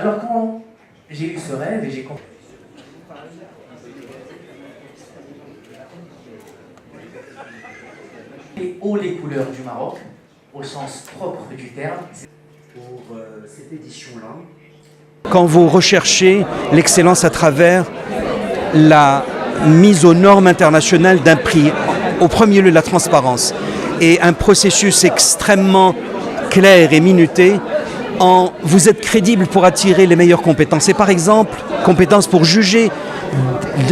Alors quand j'ai eu ce rêve et j'ai compris les hauts les couleurs du Maroc, au sens propre du terme, pour cette édition-là. Quand vous recherchez l'excellence à travers la mise aux normes internationales d'un prix, au premier lieu la transparence, et un processus extrêmement clair et minuté, vous êtes crédible pour attirer les meilleures compétences. Et par exemple, compétences pour juger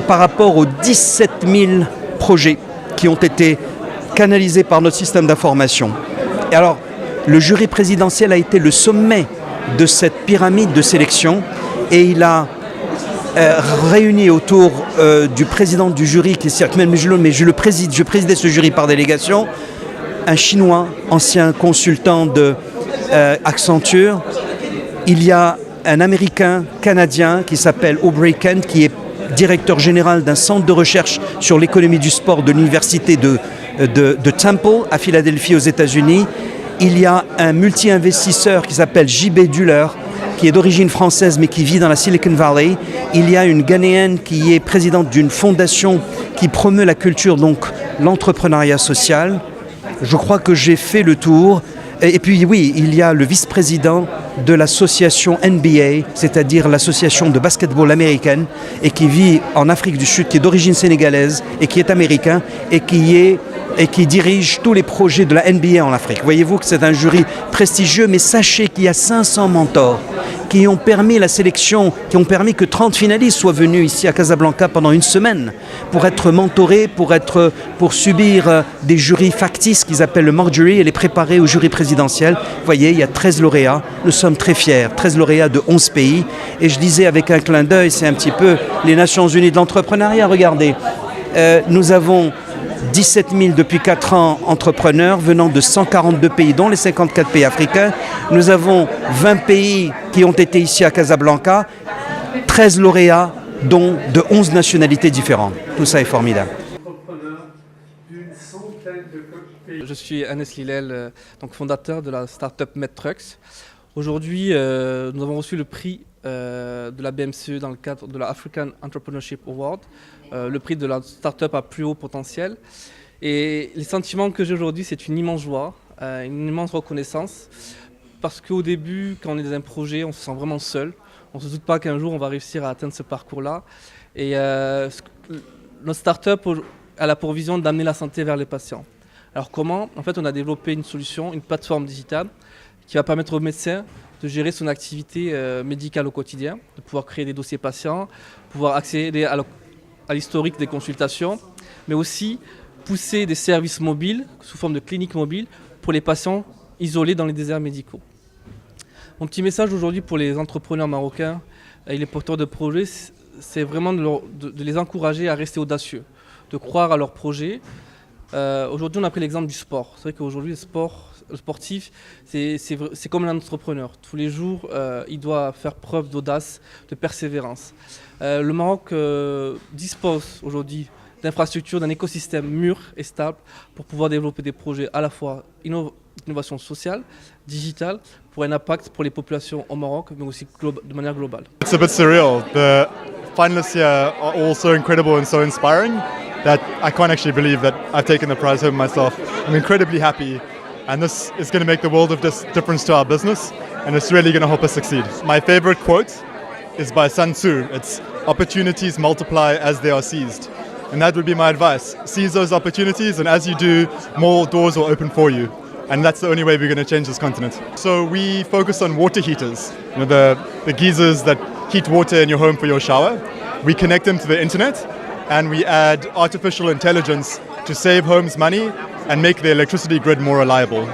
par rapport aux 17 000 projets qui ont été canalisés par notre système d'information. Et alors, le jury présidentiel a été le sommet de cette pyramide de sélection et il a réuni autour du président du jury, qui est Sirkmen Mejloun, mais je présidais ce jury par délégation, un Chinois, ancien consultant de Accenture. Il y a un Américain canadien qui s'appelle Aubrey Kent, qui est directeur général d'un centre de recherche sur l'économie du sport de l'université de Temple à Philadelphie aux États-Unis. Il y a un multi-investisseur qui s'appelle J.B. Duller, qui est d'origine française mais qui vit dans la Silicon Valley. Il y a une Ghanéenne qui est présidente d'une fondation qui promeut la culture, donc l'entrepreneuriat social. Je crois que j'ai fait le tour. Et puis oui, il y a le vice-président de l'association NBA, c'est-à-dire l'association de basketball américaine, et qui vit en Afrique du Sud, qui est d'origine sénégalaise et qui est américain et qui dirige tous les projets de la NBA en Afrique. Voyez-vous que c'est un jury prestigieux, mais sachez qu'il y a 500 mentors qui ont permis la sélection, qui ont permis que 30 finalistes soient venus ici à Casablanca pendant une semaine pour être mentorés, pour subir des jurys factices qu'ils appellent le mock jury et les préparer au jury présidentiel. Vous voyez, il y a 13 lauréats. Nous sommes très fiers, 13 lauréats de 11 pays. Et je disais avec un clin d'œil, c'est un petit peu les Nations Unies de l'entrepreneuriat. Regardez, nous avons 17 000 depuis 4 ans entrepreneurs venant de 142 pays, dont les 54 pays africains. Nous avons 20 pays qui ont été ici à Casablanca, 13 lauréats, dont de 11 nationalités différentes. Tout ça est formidable. Je suis Anes Lilel, donc fondateur de la start-up MedTrucks. Aujourd'hui, nous avons reçu le prix de la BMCE dans le cadre de la African Entrepreneurship Award, le prix de la start-up à plus haut potentiel. Et les sentiments que j'ai aujourd'hui, c'est une immense joie, une immense reconnaissance, parce qu'au début, quand on est dans un projet, on se sent vraiment seul. On ne se doute pas qu'un jour, on va réussir à atteindre ce parcours-là. Et notre start-up a pour vision d'amener la santé vers les patients. Alors comment ? En fait, on a développé une solution, une plateforme digitale qui va permettre au médecin de gérer son activité médicale au quotidien, de pouvoir créer des dossiers patients, pouvoir accéder à l'historique des consultations, mais aussi pousser des services mobiles, sous forme de cliniques mobiles, pour les patients isolés dans les déserts médicaux. Mon petit message aujourd'hui pour les entrepreneurs marocains et les porteurs de projets, c'est vraiment de les encourager à rester audacieux, de croire à leurs projets. Aujourd'hui, on a pris l'exemple du sport. C'est vrai qu'aujourd'hui, le sportif, c'est comme un entrepreneur. Tous les jours, il doit faire preuve d'audace, de persévérance. Le Maroc dispose aujourd'hui d'infrastructures, d'un écosystème mûr et stable pour pouvoir développer des projets à la fois innovation sociale, digitale, pour un impact pour les populations au Maroc, mais aussi de manière globale. It's a bit surreal. The finalists here are all so incredible and so inspiring that I can't actually believe that I've taken the prize home myself. I'm incredibly happy, and this is going to make the world of difference to our business, and it's really going to help us succeed. My favorite quote is by Sun Tzu. It's opportunities multiply as they are seized. And that would be my advice. Seize those opportunities, and as you do, more doors will open for you. And that's the only way we're going to change this continent. So we focus on water heaters, the geysers that heat water in your home for your shower. We connect them to the internet, and we add artificial intelligence to save homes money and make the electricity grid more reliable.